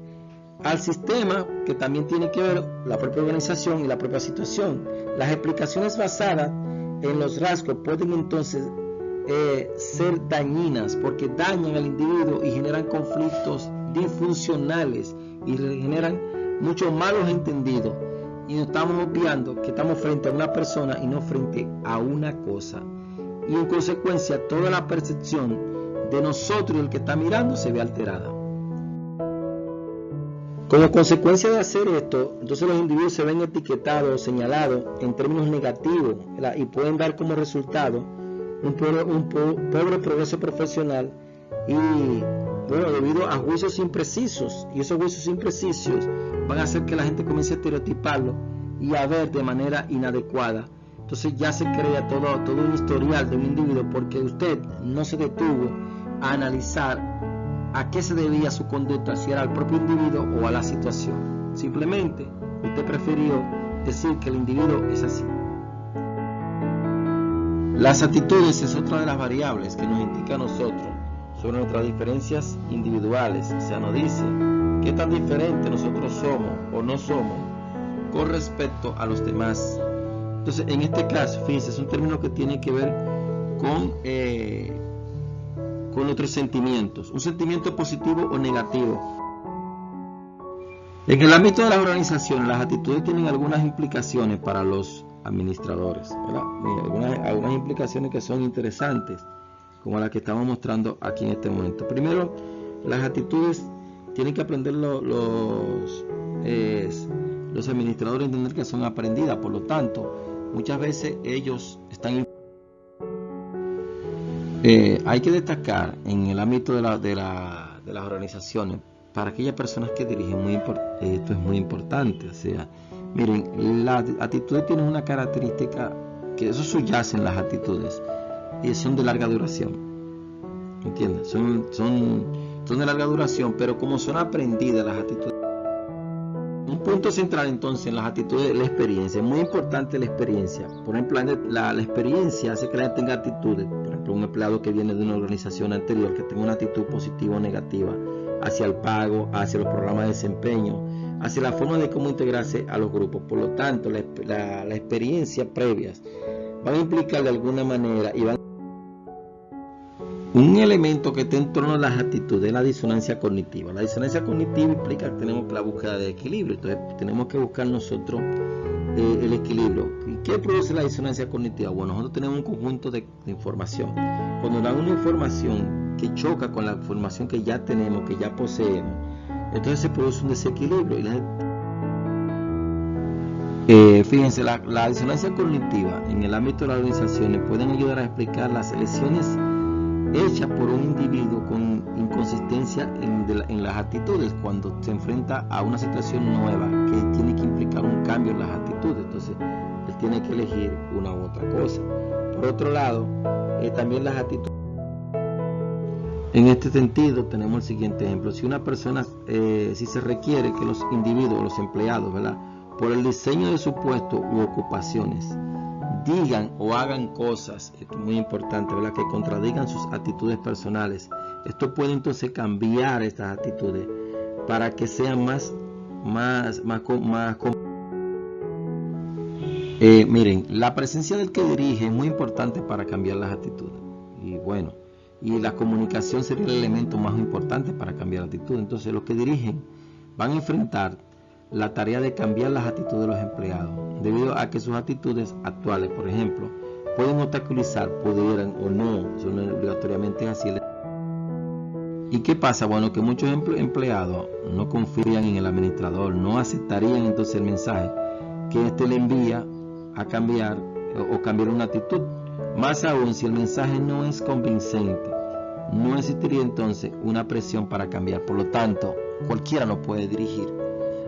al sistema, que también tiene que ver la propia organización y la propia situación. Las explicaciones basadas en los rasgos pueden entonces ser dañinas, porque dañan al individuo y generan conflictos disfuncionales y generan muchos malos entendidos, y nos estamos obviando que estamos frente a una persona y no frente a una cosa, y en consecuencia toda la percepción de nosotros y el que está mirando se ve alterada. Como consecuencia de hacer esto, entonces los individuos se ven etiquetados o señalados en términos negativos, ¿verdad? Y pueden dar como resultado un pobre progreso profesional, y bueno, debido a juicios imprecisos, y esos juicios imprecisos van a hacer que la gente comience a estereotiparlo y a ver de manera inadecuada. Entonces ya se crea todo un historial de un individuo, porque usted no se detuvo a analizar a qué se debía su conducta, si era al propio individuo o a la situación. Simplemente usted prefirió decir que el individuo es así. Las actitudes es otra de las variables que nos indica a nosotros sobre nuestras diferencias individuales. O sea, nos dice qué tan diferentes nosotros somos o no somos con respecto a los demás. Entonces, en este caso, fíjense, es un término que tiene que ver con nuestros sentimientos, un sentimiento positivo o negativo. En el ámbito de las organizaciones, las actitudes tienen algunas implicaciones para los administradores, ¿verdad? Algunas implicaciones que son interesantes, como las que estamos mostrando aquí en este momento. Primero, las actitudes tienen que aprender los administradores, entender que son aprendidas. Por lo tanto, muchas veces ellos están hay que destacar en el ámbito de las organizaciones, para aquellas personas que dirigen, esto es muy importante. O sea, miren, las actitudes tienen una característica, que eso subyace en las actitudes, y son de larga duración. ¿Entiendes? Son de larga duración, pero como son aprendidas las actitudes. Un punto central entonces en las actitudes es la experiencia. Es muy importante la experiencia. Por ejemplo, la experiencia hace que la gente tenga actitudes. Por ejemplo, un empleado que viene de una organización anterior, que tenga una actitud positiva o negativa hacia el pago, hacia los programas de desempeño, hacia la forma de cómo integrarse a los grupos. Por lo tanto, la experiencia previas van a implicar de alguna manera y van un elemento que está en torno a las actitudes es la disonancia cognitiva. La disonancia cognitiva implica que tenemos la búsqueda de equilibrio. Entonces tenemos que buscar nosotros el equilibrio. ¿Y qué produce la disonancia cognitiva? Bueno, nosotros tenemos un conjunto de información. Cuando dan una información que choca con la información que ya tenemos, que ya poseemos, entonces se produce un desequilibrio. Fíjense, la disonancia cognitiva en el ámbito de las organizaciones pueden ayudar a explicar las elecciones hecha por un individuo con inconsistencia en las actitudes, cuando se enfrenta a una situación nueva que tiene que implicar un cambio en las actitudes. Entonces él tiene que elegir una u otra cosa. Por otro lado, también las actitudes. En este sentido tenemos el siguiente ejemplo: si una persona, si se requiere que los individuos, los empleados, ¿verdad?, por el diseño de su puesto u ocupaciones, digan o hagan cosas, esto es muy importante, ¿verdad?, que contradigan sus actitudes personales. Esto puede entonces cambiar estas actitudes para que sean miren, la presencia del que dirige es muy importante para cambiar las actitudes. Y bueno, y la comunicación sería el elemento más importante para cambiar la actitud. Entonces los que dirigen van a enfrentar la tarea de cambiar las actitudes de los empleados, debido a que sus actitudes actuales, por ejemplo, pueden obstaculizar, pudieran o no, eso no obligatoriamente es así. ¿Y qué pasa? Bueno, que muchos empleados no confían en el administrador, no aceptarían entonces el mensaje que éste le envía a cambiar o cambiar una actitud. Más aún, si el mensaje no es convincente, no existiría entonces una presión para cambiar. Por lo tanto, cualquiera lo puede dirigir.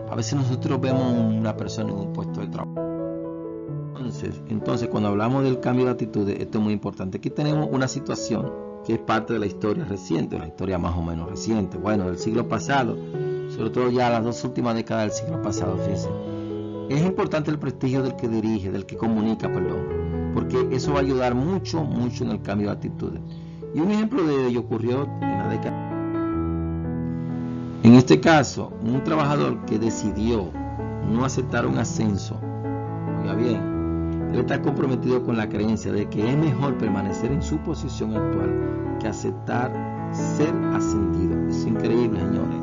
A veces nosotros vemos una persona en un puesto de trabajo. Entonces, cuando hablamos del cambio de actitudes, esto es muy importante. Aquí tenemos una situación que es parte de la historia reciente, la historia más o menos reciente, bueno, del siglo pasado, sobre todo ya las 2 últimas décadas del siglo pasado. Fíjense, es importante el prestigio del que dirige, del que comunica, porque eso va a ayudar mucho en el cambio de actitudes. Y un ejemplo de ello ocurrió en la década. En este caso, un trabajador que decidió no aceptar un ascenso, oiga bien, él está comprometido con la creencia de que es mejor permanecer en su posición actual que aceptar ser ascendido. Es increíble, señores.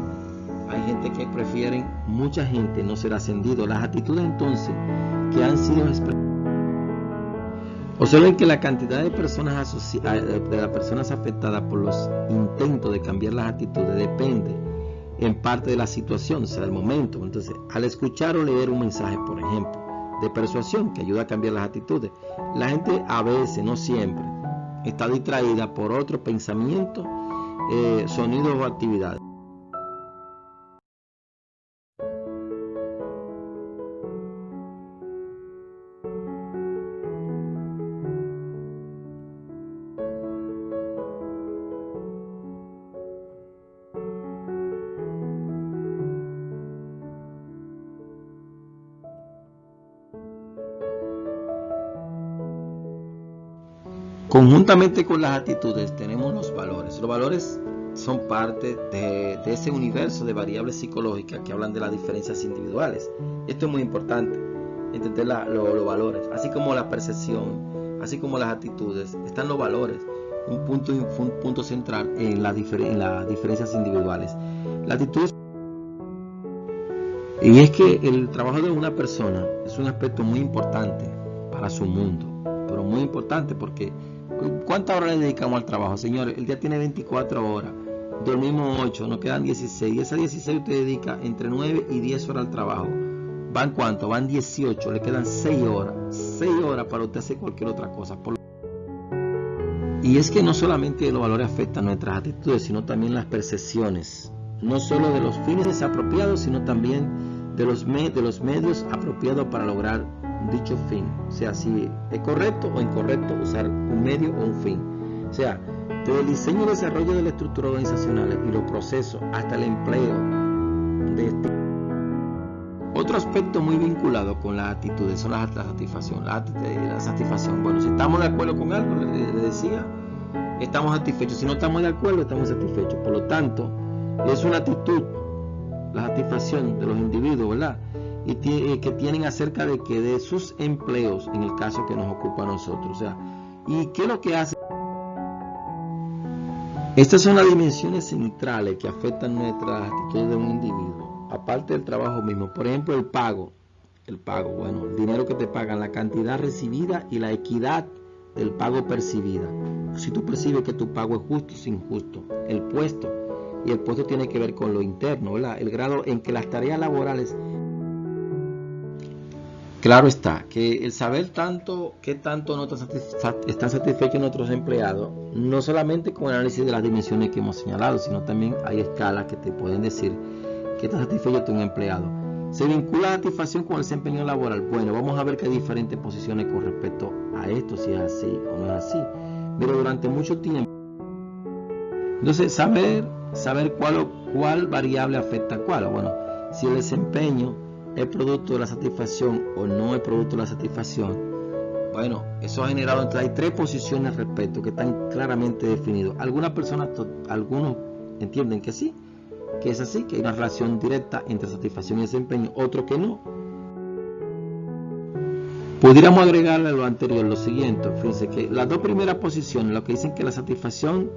Hay gente que prefieren, mucha gente, no ser ascendido. Las actitudes entonces que han sido expresadas. Observen que la cantidad de personas afectadas por los intentos de cambiar las actitudes depende en parte de la situación, o sea, del momento. Entonces, al escuchar o leer un mensaje, por ejemplo, de persuasión que ayuda a cambiar las actitudes, la gente a veces, no siempre, está distraída por otro pensamiento, sonidos o actividades. Conjuntamente con las actitudes tenemos los valores. Los valores son parte de ese universo de variables psicológicas que hablan de las diferencias individuales. Esto es muy importante, entender los valores, así como la percepción, así como las actitudes, están los valores, un punto central en las diferencias individuales. La actitud y es que el trabajo de una persona es un aspecto muy importante para su mundo, pero muy importante porque ¿cuántas horas le dedicamos al trabajo, señores? El día tiene 24 horas, dormimos 8, nos quedan 16, y esas 16 usted dedica entre 9 y 10 horas al trabajo. ¿Van cuánto? Van 18, le quedan 6 horas, 6 horas para usted hacer cualquier otra cosa. Y es que no solamente los valores afectan nuestras actitudes, sino también las percepciones, no solo de los fines desapropiados, sino también de los medios apropiados para lograr dicho fin. O sea, si es correcto o incorrecto usar un medio o un fin. O sea, desde el diseño y desarrollo de la estructura organizacional y los procesos hasta el empleo de este. Otro aspecto muy vinculado con las actitudes son la satisfacción. La satisfacción. Bueno, si estamos de acuerdo con algo, le decía, estamos satisfechos. Si no estamos de acuerdo, estamos satisfechos. Por lo tanto, es una actitud, la satisfacción de los individuos, ¿verdad? Y que tienen acerca de sus empleos, en el caso que nos ocupa a nosotros. O sea, ¿y qué es lo que hace? Estas son las dimensiones centrales que afectan nuestras actitudes de un individuo, aparte del trabajo mismo. Por ejemplo, el pago, bueno, el dinero que te pagan, la cantidad recibida y la equidad del pago percibida. Si tú percibes que tu pago es justo o injusto, el puesto, y el puesto tiene que ver con lo interno, ¿verdad? El grado en que las tareas laborales. Claro está, que el saber qué tanto no están satisfechos nuestros empleados, no solamente con el análisis de las dimensiones que hemos señalado, sino también hay escalas que te pueden decir que está satisfecho tu empleado. ¿Se vincula la satisfacción con el desempeño laboral? Bueno, vamos a ver que hay diferentes posiciones con respecto a esto, si es así o no es así. Pero durante mucho tiempo. Entonces, saber cuál variable afecta a cuál. Bueno, si el desempeño es producto de la satisfacción o no es producto de la satisfacción, bueno, eso ha generado, entonces hay 3 posiciones al respecto que están claramente definidas. Algunas personas, algunos entienden que sí, que es así, que hay una relación directa entre satisfacción y desempeño, otros que no. Pudiéramos agregarle a lo anterior lo siguiente, fíjense que las 2 primeras posiciones, lo que dicen que la satisfacción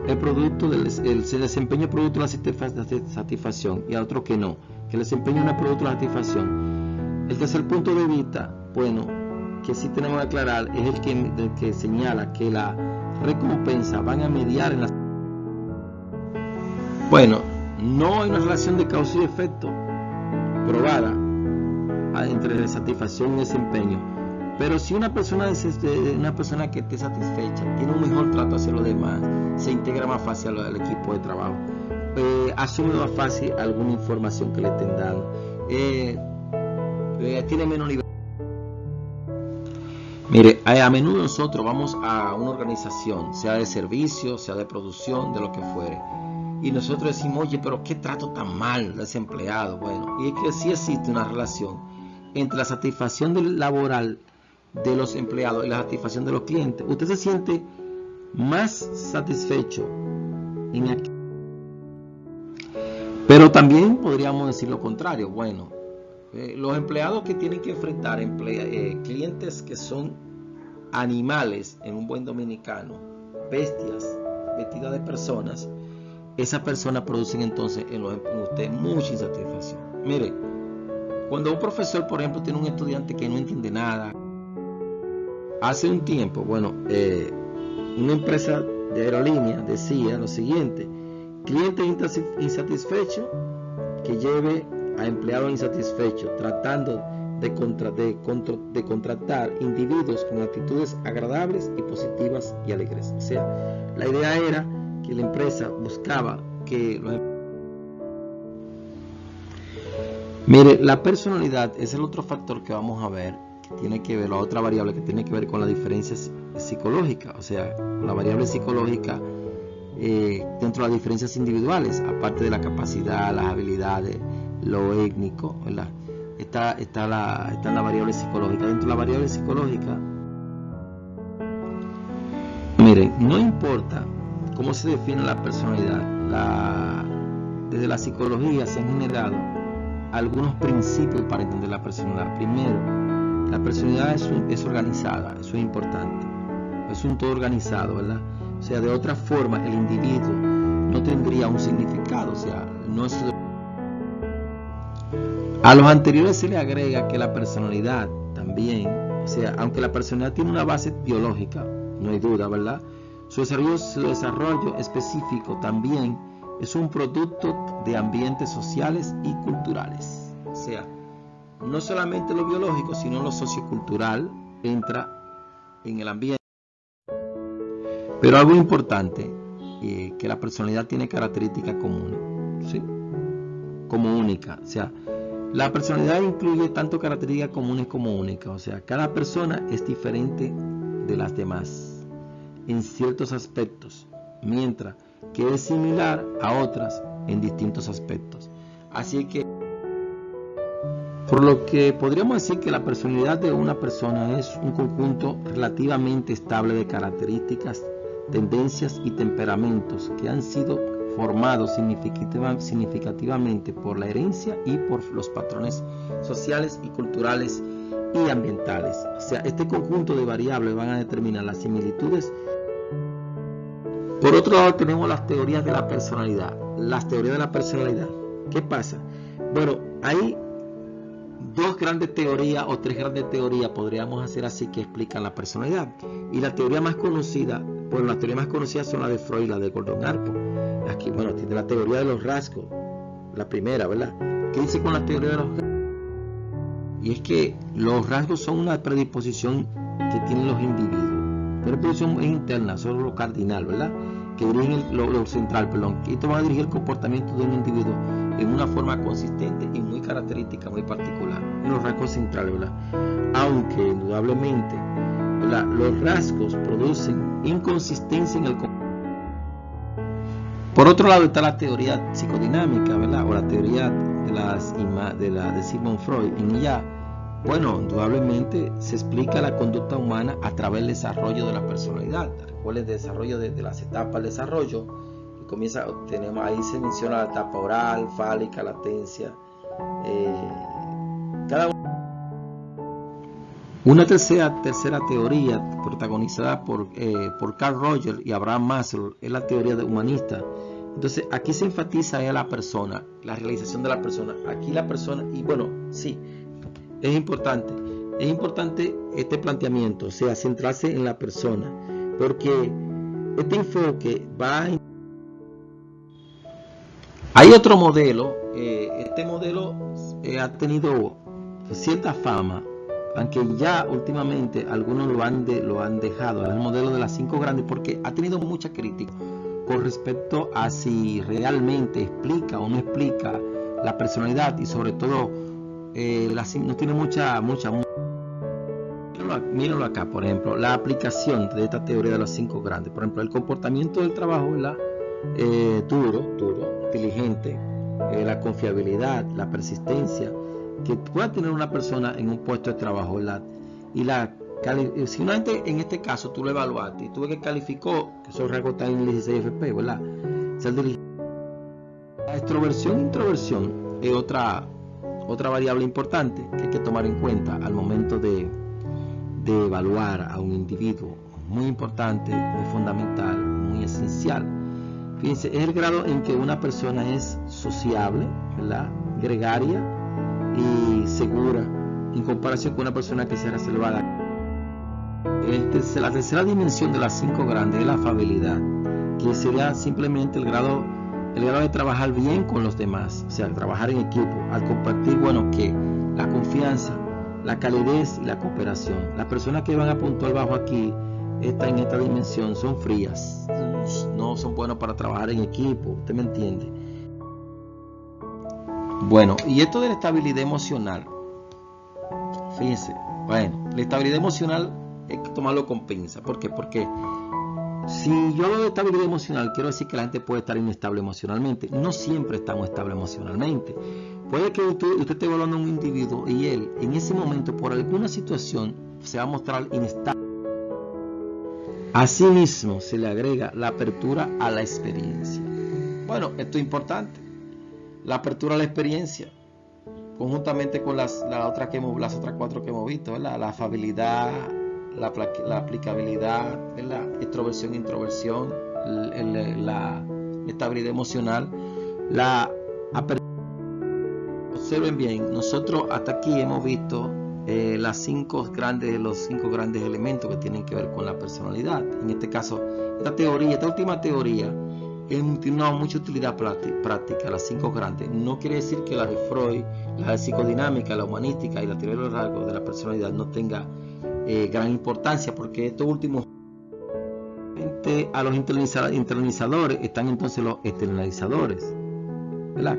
es producto del desempeño es producto de la satisfacción, y a otros que no, que el desempeño no es producto de la satisfacción. El tercer punto de vista, bueno, que sí tenemos que aclarar, es el que señala que la recompensa van a mediar en la. Bueno, no hay una relación de causa y efecto probada entre la satisfacción y desempeño, pero si una persona que esté satisfecha tiene un mejor trato hacia los demás, se integra más fácil al equipo de trabajo, asume más fácil alguna información que le estén dando, tiene menos nivel. Mire, a menudo nosotros vamos a una organización, sea de servicio, sea de producción, de lo que fuere, y nosotros decimos, oye, pero qué trato tan mal de ese empleado. Bueno, y es que sí existe una relación entre la satisfacción laboral de los empleados y la satisfacción de los clientes. Usted se siente más satisfecho pero también podríamos decir lo contrario. Bueno, los empleados que tienen que enfrentar clientes que son animales, en un buen dominicano, bestias vestidas de personas, esas personas producen entonces en usted mucha insatisfacción. Mire, cuando un profesor, por ejemplo, tiene un estudiante que no entiende nada, hace un tiempo, bueno, una empresa de aerolínea decía lo siguiente: cliente insatisfecho que lleve a empleado insatisfecho, tratando de contratar individuos con actitudes agradables y positivas y alegres. O sea, la idea era que la empresa buscaba que Mire, la personalidad es el otro factor que vamos a ver, que tiene que ver, la otra variable que tiene que ver con la diferencia psicológica, o sea, la variable psicológica dentro de las diferencias individuales, aparte de la capacidad, las habilidades, lo étnico, ¿verdad? Está la variable psicológica. Dentro de la variable psicológica, miren, no importa cómo se define la personalidad, desde la psicología se han generado algunos principios para entender la personalidad. Primero, la personalidad es organizada, eso es importante, es un todo organizado, ¿verdad? O sea, de otra forma el individuo no tendría un significado, o sea, no es... A los anteriores se le agrega que la personalidad también, o sea, aunque la personalidad tiene una base biológica, no hay duda, ¿verdad? Su desarrollo específico también es un producto de ambientes sociales y culturales. O sea, no solamente lo biológico, sino lo sociocultural entra en el ambiente. Pero algo importante, que la personalidad tiene características comunes, ¿sí? Como única. O sea, la personalidad incluye tanto características comunes como únicas. O sea, cada persona es diferente de las demás en ciertos aspectos, mientras que es similar a otras en distintos aspectos. Así que, por lo que podríamos decir que la personalidad de una persona es un conjunto relativamente estable de características, tendencias y temperamentos que han sido formados significativamente por la herencia y por los patrones sociales y culturales y ambientales. O sea, este conjunto de variables van a determinar las similitudes. Por otro lado, tenemos las teorías de la personalidad. Las teorías de la personalidad. ¿Qué pasa? Bueno, hay dos grandes teorías o tres grandes teorías, podríamos hacer así, que explican la personalidad. Y la teoría más conocida, bueno, las teorías más conocidas son la de Freud y la de Gordon Arpo. Aquí, bueno, tiene la teoría de los rasgos, la primera, ¿verdad? ¿Qué dice con la teoría de los rasgos? Y es que los rasgos son una predisposición que tienen los individuos. La predisposición es interna, solo lo cardinal, ¿verdad? Que dirigen lo central, perdón. Que esto va a dirigir el comportamiento de un individuo en una forma consistente y muy característica, muy particular. En los rasgos centrales, ¿verdad? Aunque indudablemente, ¿verdad?, los rasgos producen inconsistencia en el comportamiento. Por otro lado está la teoría psicodinámica, ¿verdad? O la teoría de Sigmund Freud. En ella, bueno, indudablemente se explica la conducta humana a través del desarrollo de la personalidad. Recuerden el desarrollo de las etapas del desarrollo. Que comienza, ahí se menciona la etapa oral, fálica, latencia. Una tercera teoría protagonizada por Carl Rogers y Abraham Maslow es la teoría humanista. Entonces aquí se enfatiza en la persona, la realización de la persona. Aquí la persona, y bueno, sí, es importante este planteamiento, o sea, centrarse en la persona, porque este enfoque va a... Hay otro modelo, este modelo ha tenido cierta fama, aunque ya últimamente algunos lo han dejado, el modelo de las 5 grandes, porque ha tenido mucha crítica con respecto a si realmente explica o no explica la personalidad, y sobre todo no tiene mucha. Mírenlo acá, por ejemplo, la aplicación de esta teoría de las 5 grandes. Por ejemplo, el comportamiento del trabajo, ¿verdad? Duro, inteligente, la confiabilidad, la persistencia que pueda tener una persona en un puesto de trabajo, ¿verdad? Y la Si una gente, en este caso, tú lo evaluaste y tú ves que calificó, que esos rasgos están en el 16FP, ¿verdad? La extroversión e introversión es otra variable importante que hay que tomar en cuenta al momento de evaluar a un individuo. Muy importante, muy fundamental, muy esencial. Fíjense, es el grado en que una persona es sociable, ¿verdad? Gregaria y segura, en comparación con una persona que sea reservada. La tercera dimensión de las 5 grandes es la afabilidad, que sería simplemente el grado de trabajar bien con los demás, o sea, trabajar en equipo, al compartir, que la confianza, la calidez y la cooperación. Las personas que van a puntuar bajo aquí, en esta dimensión, son frías, no son buenos para trabajar en equipo, ¿usted me entiende? Bueno, y esto de la estabilidad emocional, fíjense, la estabilidad emocional hay que tomarlo con pinza. ¿Por qué? Porque si yo hablo de estabilidad emocional, quiero decir que la gente puede estar inestable emocionalmente. No siempre estamos estables emocionalmente. Puede que usted esté evaluando a un individuo y él, en ese momento, por alguna situación, se va a mostrar inestable. Asimismo, se le agrega la apertura a la experiencia. Bueno, esto es importante. La apertura a la experiencia, conjuntamente con las otras 4 que hemos visto, ¿verdad? La afabilidad, la aplicabilidad, la extroversión, introversión, la estabilidad emocional, la apertura. Observen bien, nosotros hasta aquí hemos visto los 5 grandes elementos que tienen que ver con la personalidad. En este caso, esta última teoría tiene mucha utilidad práctica, las 5 grandes. No quiere decir que la de Freud, la de psicodinámica, la humanística y la teoría de los rasgos de la personalidad no tenga gran importancia, porque estos últimos, a los internalizadores están entonces los externalizadores, ¿verdad?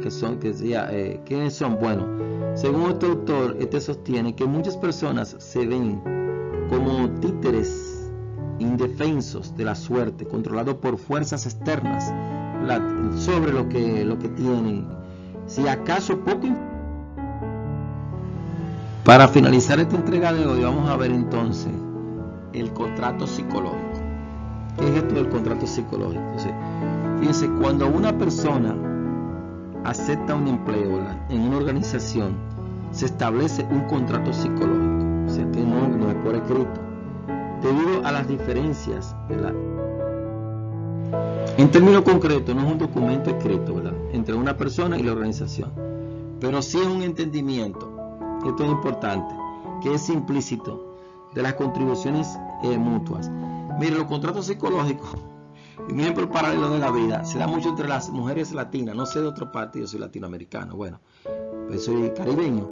¿Quiénes son? Bueno, según este autor, sostiene que muchas personas se ven como títeres indefensos de la suerte, controlados por fuerzas externas, sobre lo que tienen, si acaso poco. Para finalizar esta entrega de hoy, vamos a ver entonces el contrato psicológico. ¿Qué es esto del contrato psicológico? Fíjense, cuando una persona acepta un empleo en una organización, se establece un contrato psicológico, o sea, que no es por escrito, debido a las diferencias, ¿verdad? En términos concretos, no es un documento escrito, ¿verdad?, entre una persona y la organización, pero sí es un entendimiento, esto es importante, que es implícito, de las contribuciones mutuas. Mire, los contratos psicológicos, un ejemplo paralelo de la vida, se da mucho entre las mujeres latinas. No sé de otro parte, yo soy latinoamericano, pues soy caribeño,